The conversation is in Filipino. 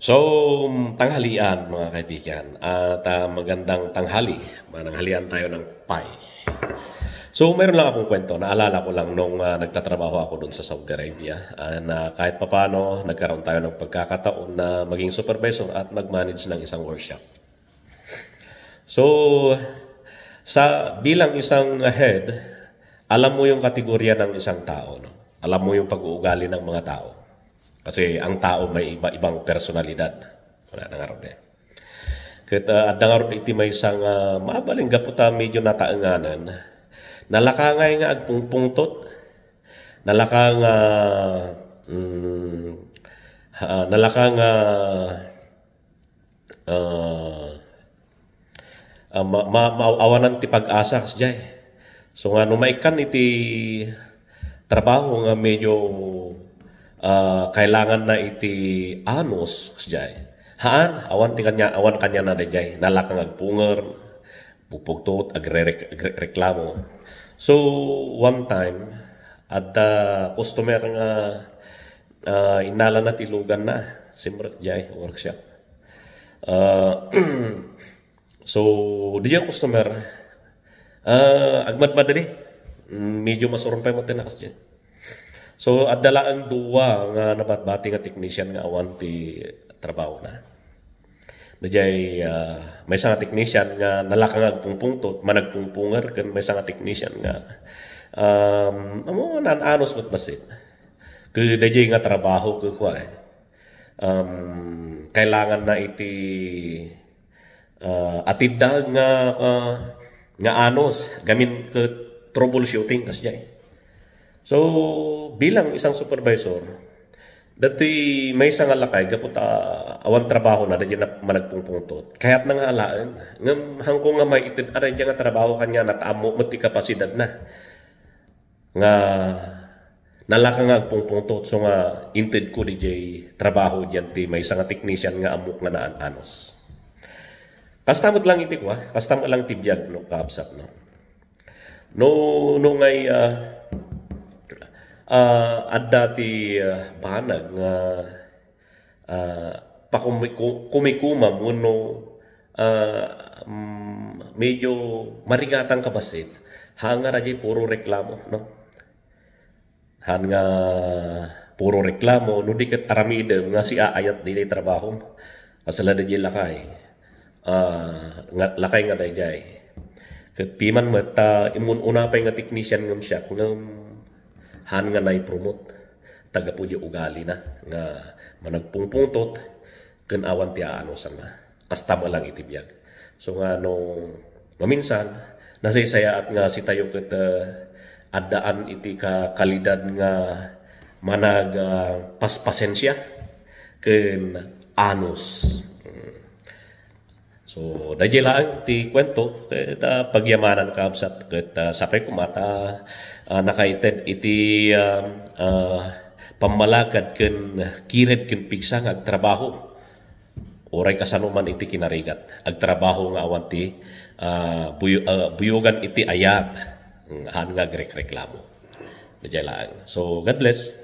So, tanghalian mga kaibigan at magandang tanghali. Mananghalian tayo ng pie. So, meron lang akong kwento. Naalala ko lang nung nagtatrabaho ako doon sa Saudi Arabia na kahit papano nagkaroon tayo ng pagkakataon na maging supervisor at mag-manage ng isang workshop. So, bilang isang head, alam mo yung kategorya ng isang tao. No? Alam mo yung pag-uugali ng mga tao. Kasi ang tao may iba-ibang personalidad. Wala nang aron eh. Kita adang aron iti may isang mabaling gaputa medyo nataenganan. Nalakangay nga agpungpungtot. Nalakang nalakang maawanan ti pag-asa kasjay. So nga numaikan iti trabaho nga medyo kailangan na iti anos kasjay. Haan, awan kanya na dayjay. Nalakang agpunger, pupugtot, agreklamo. So, one time, at customer nga inala na tilugan na, simrat jay, workshop. So, di customer, agmad-madali, medyo masurumpay mo tinakas dyan. So, adala ang duwa nga nabatbati nga technician nga awan ti trabaho na. Dajay may isang technician nga nalakang agpungpungtot, managpungpungar kan may isang technician nga amo nananos met basit. Kaya dajay nga trabaho ko kailangan na iti atibdag nga anos gamin ke troubleshooting kasjay. So, bilang isang supervisor, dati may isang alakay, kapot awan trabaho na, dati na managpungpungtot. Kaya't nang alaan, hangko nga may itid, aray nga trabaho kanya, natamo, mati kapasidad na. Nga, nalaka nga agpungpungtot, so nga, intid ko DJ trabaho dyan, ti may isang technician nga amok nga naan-anos. Kastamot lang iti ko, kastamot lang tibiyag, no, kaabsat, no. No ngay, adda ti banag nga kumikuma muno medyo marigatang kabasit hanga radya puro reklamo no hanga puro reklamo no diket aramidem nga si aayat di trabaho kasala di lakay lakay nga dayjay ket piman mata imun unapay nga technician ngem siya ngem han nga nai-promote taga pudyo ugali na nga managpungpungtot ken awan ti aanosan na kastama lang itibiyag so nga nung maminsan nasaysayaat nga si tayo ket addaan iti kalidad nga manag paspasensya ken anos. So, dahil lang ti kwento, ket pagyamanan kaabsat, ket sapay kumata nakaited iti pamalakad ken kired ken pigsa nga agtrabaho. Oray kasanuman iti kinarigat. Agtrabaho nga awan ti buyogan iti ayat. Han nga reklamo. Dahil lang. So, God bless.